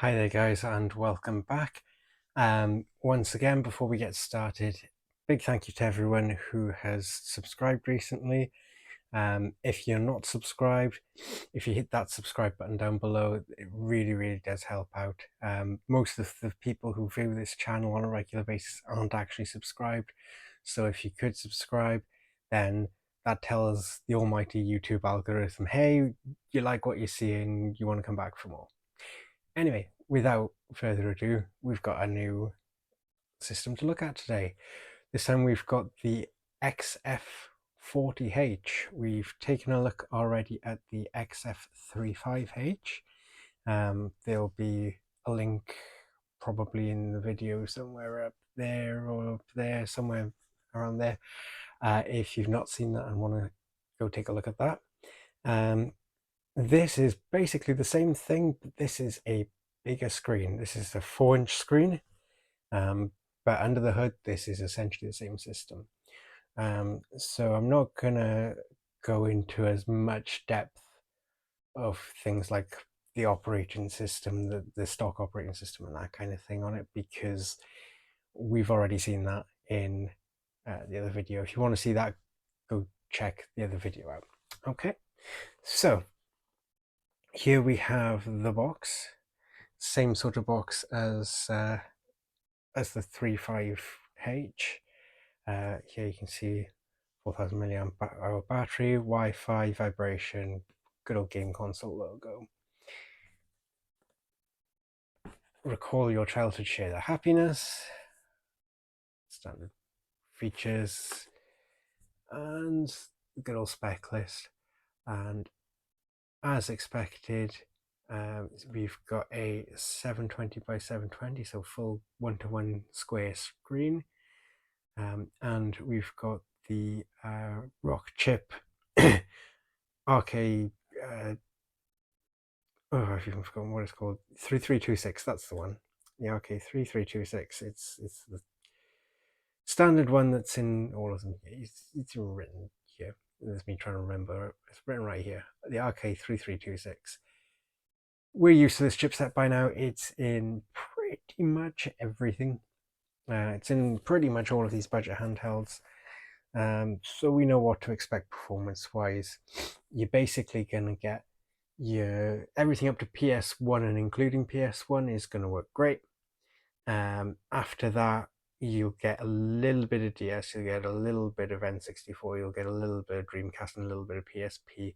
Hi there guys, and welcome back. Once again, before we get started, big thank you to everyone who has subscribed recently. If you're not subscribed, if you hit that subscribe button down below, it really does help out. Most of the people who view this channel on a regular basis aren't actually subscribed, so if you could subscribe, then that tells the almighty YouTube algorithm, hey, you like what you're seeing, you want to come back for more. Anyway, without further ado, we've got a new system to look at today. This time we've got the XF40H. We've taken a look already at the XF35H. There'll be a link probably in the video somewhere up there or up there, somewhere around there. If you've not seen that and want to go take a look at that. This is basically the same thing, but this is a bigger screen. This is a 4-inch screen, but under the hood, this is essentially the same system. So I'm not gonna go into as much depth of things like the operating system, the stock operating system and that kind of thing on it, because we've already seen that in the other video. If you want to see that, go check the other video out. Okay, so here we have the box, same sort of box as the 35H. Here you can see 4000 milliamp hour battery, Wi-Fi, vibration, good old game console logo. Recall your childhood, share their happiness, standard features, and good old spec list. And as expected, we've got a 720 by 720, so full 1-to-1 square screen, and we've got the rock chip arcade. I've even forgotten what it's called. 3326. That's the one. The RK3326. It's the standard one that's in all of them. It's written here. There's me trying to remember. It's written right here. The RK3326. We're used to this chipset by now. It's in pretty much everything. It's in pretty much all of these budget handhelds. So we know what to expect performance-wise. You're basically going to get everything up to PS1 and including PS1 is going to work great. After that, you'll get a little bit of DS, you'll get a little bit of N64, you'll get a little bit of Dreamcast and a little bit of PSP.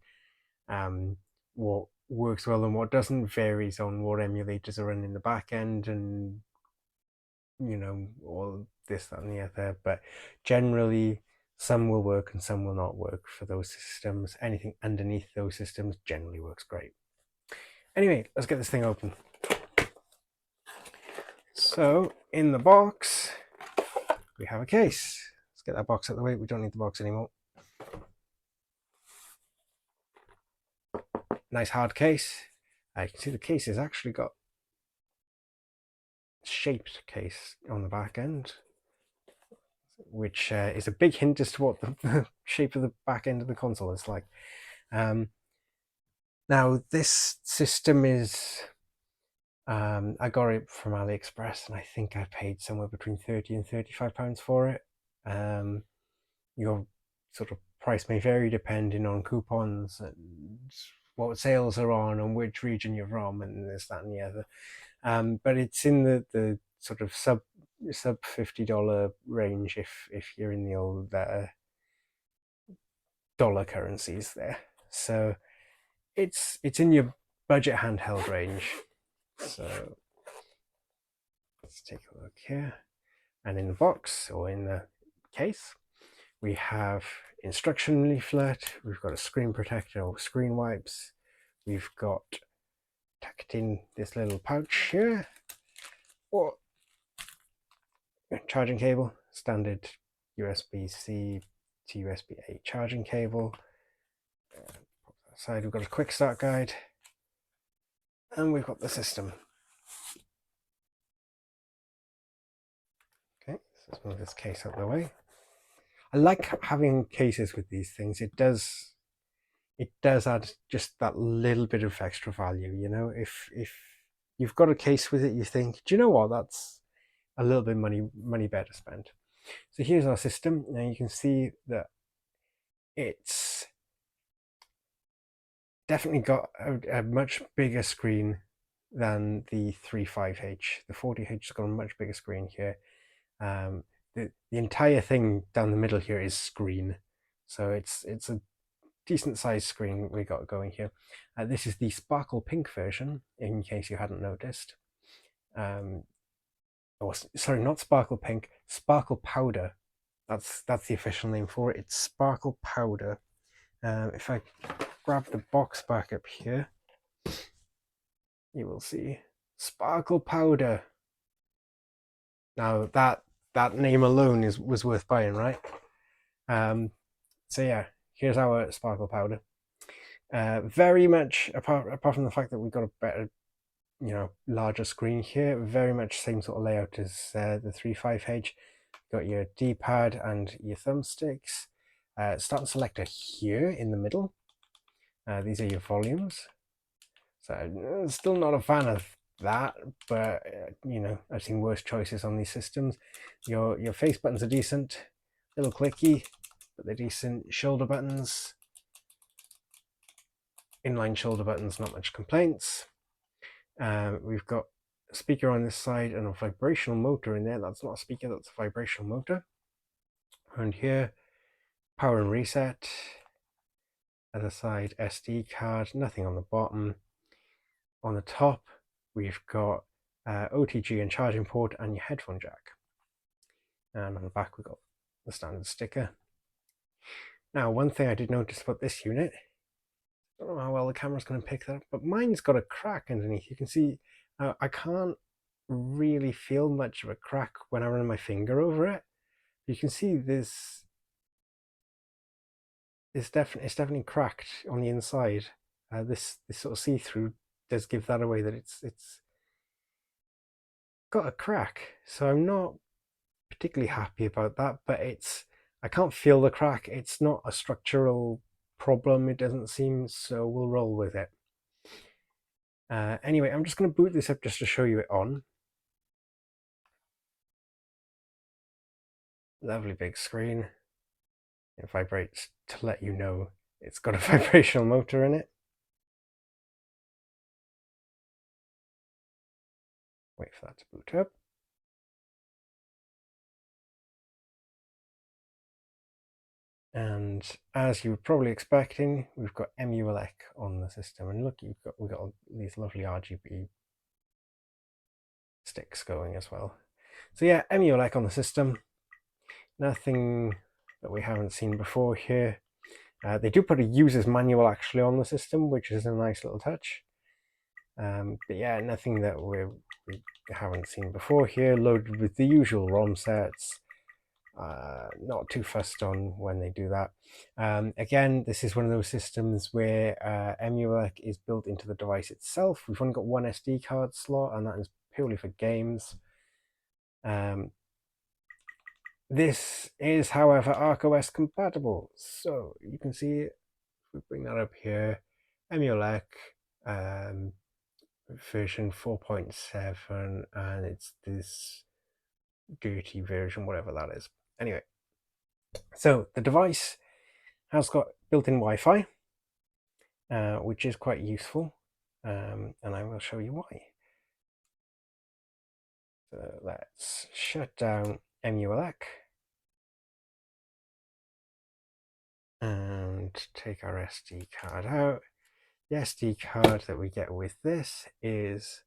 What works well and what doesn't varies on what emulators are running in the back end, and all this, that, and the other. But generally, some will work and some will not work for those systems. Anything underneath those systems generally works great. Anyway, let's get this thing open. So in the box, we have a case. Let's get that box out of the way. We don't need the box anymore. Nice hard case. You can see the case has actually got shaped case on the back end, which is a big hint as to what the shape of the back end of the console is like. Now this system is, I got it from AliExpress, and I think I paid somewhere between £30 and £35 for it. Your sort of price may vary depending on coupons and what sales are on and which region you're from and this, that, and the other. But it's in the sort of sub $50 range if you're in the old dollar currencies there. So it's in your budget handheld range. So let's take a look here. And in the box, or in the case, we have instruction leaflet, we've got a screen protector or screen wipes, we've got tucked in this little pouch here, or charging cable, standard USB-C to USB-A charging cable. Side, we've got a quick start guide, and we've got the system. Okay, so let's move this case out of the way. I like having cases with these things. It does add just that little bit of extra value, if you've got a case with it, you think, do you know what, that's a little bit money better spent. So here's our system. Now you can see that it's definitely got a much bigger screen than the 35H. The 40H has got a much bigger screen here. The entire thing down the middle here is screen, so it's a decent sized screen we got going here. This is the sparkle pink version, in case you hadn't noticed. Oh, sorry, not sparkle pink, sparkle powder. That's the official name for it. It's sparkle powder. If I grab the box back up here, you will see sparkle powder. Now that name alone was worth buying, right? So yeah, here's our sparkle powder. Very much apart from the fact that we've got a better, larger screen here, very much same sort of layout as the 35H. Got your D-pad and your thumbsticks. Start selector here in the middle. These are your volumes. So still not a fan of that, but I've seen worse choices on these systems. Your face buttons are decent, a little clicky, but they're decent. Shoulder buttons, inline shoulder buttons, not much complaints. We've got a speaker on this side and a vibrational motor in there. That's not a speaker, that's a vibrational motor. And here, power and reset. Other side, SD card, nothing on the bottom. On the top, we've got OTG and charging port and your headphone jack. And on the back, we've got the standard sticker. Now, one thing I did notice about this unit, I don't know how well the camera's going to pick that up, but mine's got a crack underneath. You can see I can't really feel much of a crack when I run my finger over it. You can see it's definitely cracked on the inside. This sort of see-through does give that away, that it's got a crack. So I'm not particularly happy about that, but I can't feel the crack. It's not a structural problem, it doesn't seem, so we'll roll with it. Anyway, I'm just going to boot this up just to show you it on. Lovely big screen. It vibrates to let you know it's got a vibrational motor in it. Wait for that to boot up. And as you were probably expecting, we've got MULEC on the system. And look, we've got these lovely RGB sticks going as well. So yeah, MULEC on the system. Nothing that we haven't seen before here. They do put a user's manual actually on the system, which is a nice little touch. But yeah, nothing that we haven't seen before here. Loaded with the usual ROM sets. Not too fussed on when they do that. Again, this is one of those systems where MULEC is built into the device itself. We've only got one SD card slot, and that is purely for games. This is, however, ArkOS compatible. So you can see, if we bring that up here, MULEC version 4.7, and it's this dirty version, whatever that is. Anyway, so the device has got built-in Wi-Fi, which is quite useful, and I will show you why. So let's shut down MULEC and take our SD card out. The SD card that we get with this is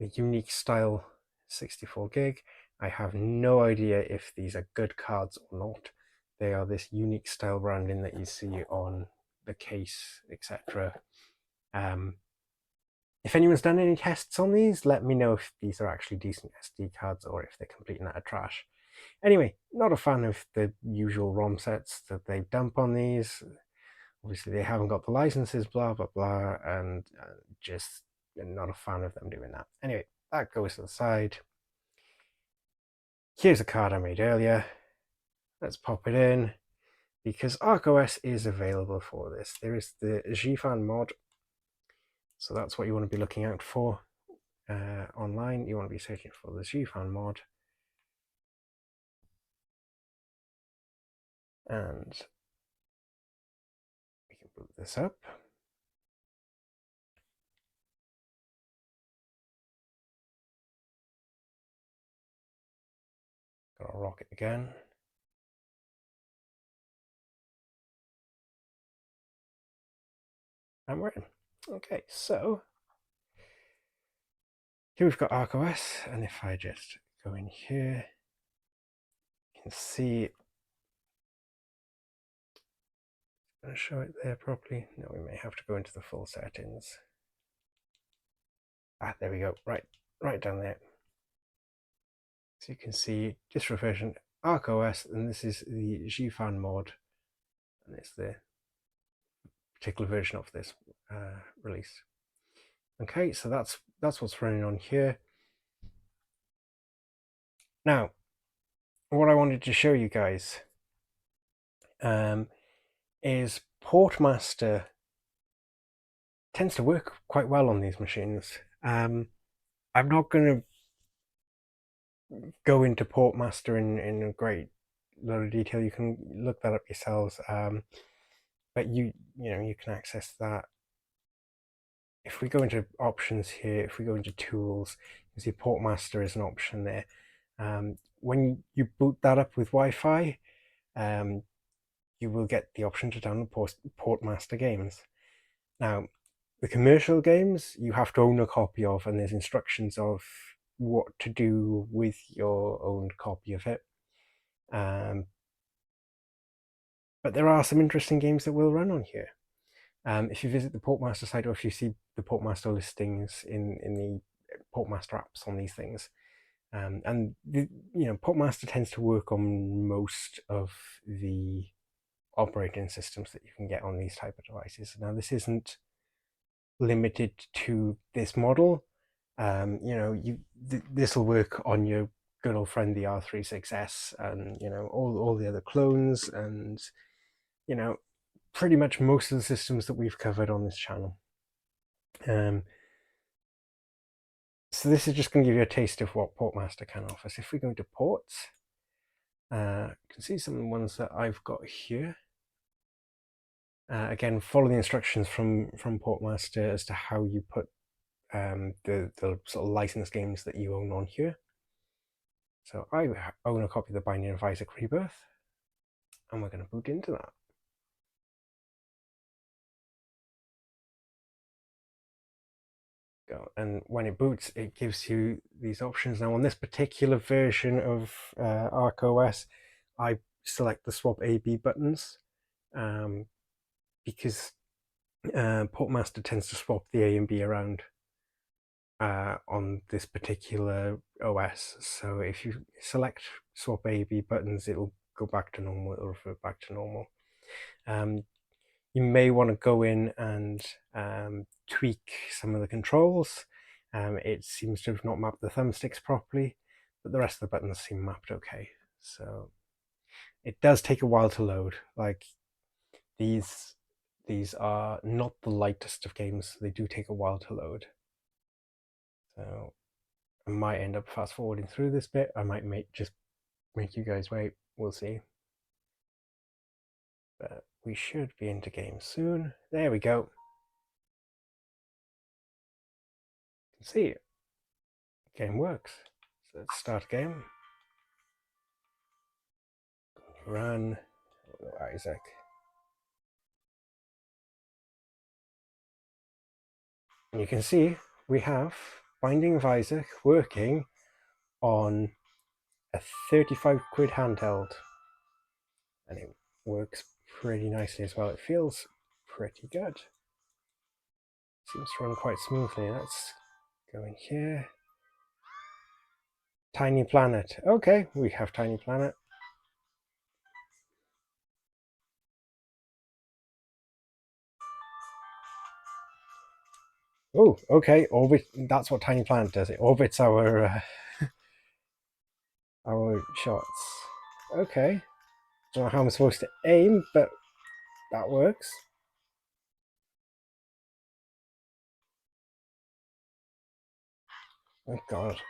the unique style 64 gig. I have no idea if these are good cards or not. They are this unique style branding that you see on the case, etc. If anyone's done any tests on these, let me know if these are actually decent SD cards or if they're complete and utter trash. Anyway, not a fan of the usual ROM sets that they dump on these. Obviously, they haven't got the licenses, blah, blah, blah, and just not a fan of them doing that. Anyway, that goes to the side. Here's a card I made earlier. Let's pop it in, because ArkOS is available for this. There is the GFan mod, so that's what you want to be looking out for. online, you want to be searching for the GFan mod, and we can boot this up. Got our rocket again. And we're in. Okay, so here we've got ArkOS, and if I just go in here, you can see, I'm going to show it there properly. No, we may have to go into the full settings. Ah, there we go, right down there. So you can see distro version ArkOS, and this is the GFan mod, and it's the particular version of this release. Okay, so that's what's running on here. Now, what I wanted to show you guys is Portmaster tends to work quite well on these machines. I'm not going to go into Portmaster in a great lot of detail. You can look that up yourselves, but you can access that. If we go into options here, if we go into tools, you can see Portmaster is an option there. When you boot that up with Wi-Fi, you will get the option to download Portmaster games. Now, the commercial games you have to own a copy of, and there's instructions of what to do with your own copy of it. But there are some interesting games that will run on here. If you visit the Portmaster site, or if you see the Portmaster listings in the Portmaster apps on these things, and Portmaster tends to work on most of the operating systems that you can get on these type of devices. Now, this isn't limited to this model. This will work on your good old friend the R36S, and all the other clones, and pretty much most of the systems that we've covered on this channel. So this is just going to give you a taste of what Portmaster can offer. So if we go into ports, you can see some of the ones that I've got here. Again, follow the instructions from Portmaster as to how you put the sort of licensed games that you own on here. So I own a copy of the Binding of Isaac Rebirth, and we're going to boot into that. Go. And when it boots, it gives you these options. Now, on this particular version of ArkOS, I select the swap A/B buttons because Portmaster tends to swap the A and B around on this particular OS. So if you select swap A/B buttons, it'll go back to normal, it'll revert back to normal. You may want to go in and tweak some of the controls. It seems to have not mapped the thumbsticks properly, but the rest of the buttons seem mapped okay. So it does take a while to load. Like these are not the lightest of games. They do take a while to load. So I might end up fast forwarding through this bit. I might just make you guys wait. We'll see. But we should be into games soon. There we go. You can see it. Game works. So let's start a game. Run. Oh, Isaac. And you can see we have Binding of Isaac working on a 35 quid handheld. And it works pretty nicely as well. It feels pretty good. Seems to run quite smoothly. Let's go in here. Tiny Planet. Okay, we have Tiny Planet. Oh, okay. Orbit. That's what Tiny Planet does. It orbits our our shots. Okay. Don't know how I'm supposed to aim, but that works. Oh god.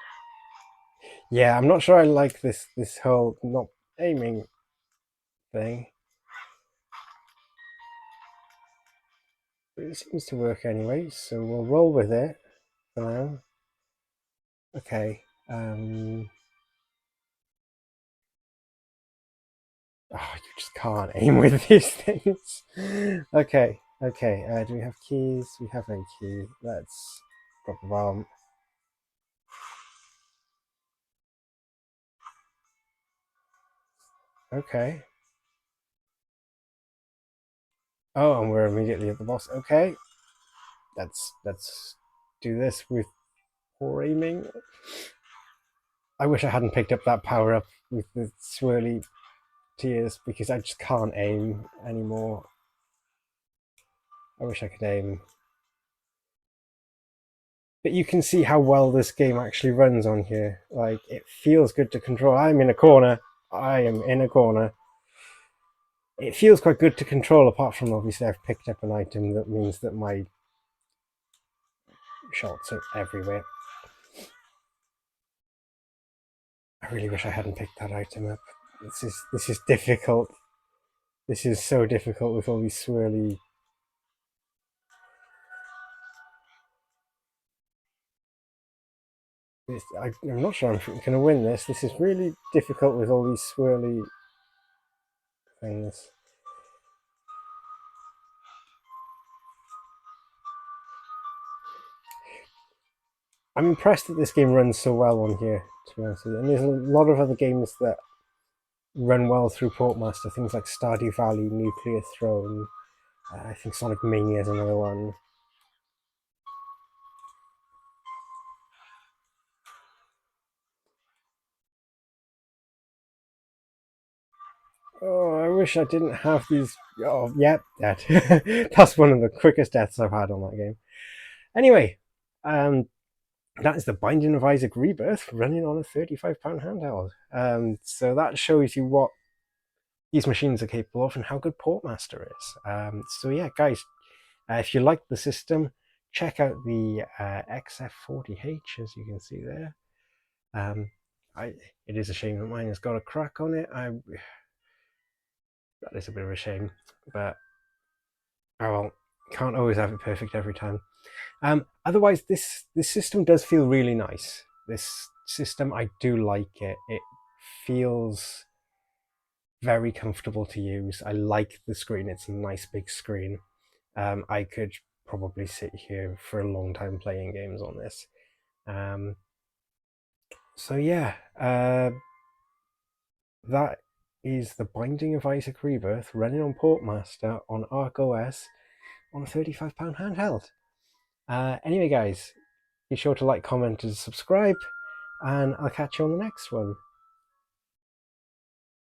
Yeah, I'm not sure I like this whole not aiming thing. But it seems to work anyway, so we'll roll with it for now. Okay. Oh, you just can't aim with these things. Okay, okay. Do we have keys? We have a key. Let's drop the bomb. Okay. Oh, and we're immediately at the boss. Okay. Let's do this with poor aiming. I wish I hadn't picked up that power up with the swirly tears because I just can't aim anymore. I wish I could aim. But you can see how well this game actually runs on here. Like, it feels good to control. I'm in a corner. I am in a corner. It feels quite good to control, apart from obviously I've picked up an item that means that my shots are everywhere. I really wish I hadn't picked that item up. This is difficult. This is so difficult with all these swirly. I'm not sure I'm going to win this. This is really difficult with all these swirly things. I'm impressed that this game runs so well on here, to be honest with you. And there's a lot of other games that run well through Portmaster, things like Stardew Valley, Nuclear Throne. I think Sonic Mania is another one. Oh, I wish I didn't have these. Oh, yep, dead. That's one of the quickest deaths I've had on that game. Anyway, that is the Binding of Isaac Rebirth running on a £35 handheld. So that shows you what these machines are capable of and how good Portmaster is. So yeah, guys, if you like the system, check out the XF40H, as you can see there. It is a shame that mine has got a crack on it. That is a bit of a shame, but oh well, can't always have it perfect every time. Otherwise, this system does feel really nice. This system, I do like it. It feels very comfortable to use. I like the screen. It's a nice big screen. I could probably sit here for a long time playing games on this. So yeah, that is the Binding of Isaac Rebirth running on Portmaster on ArkOS on a £35 handheld. Anyway, guys, be sure to like, comment, and subscribe, and I'll catch you on the next one.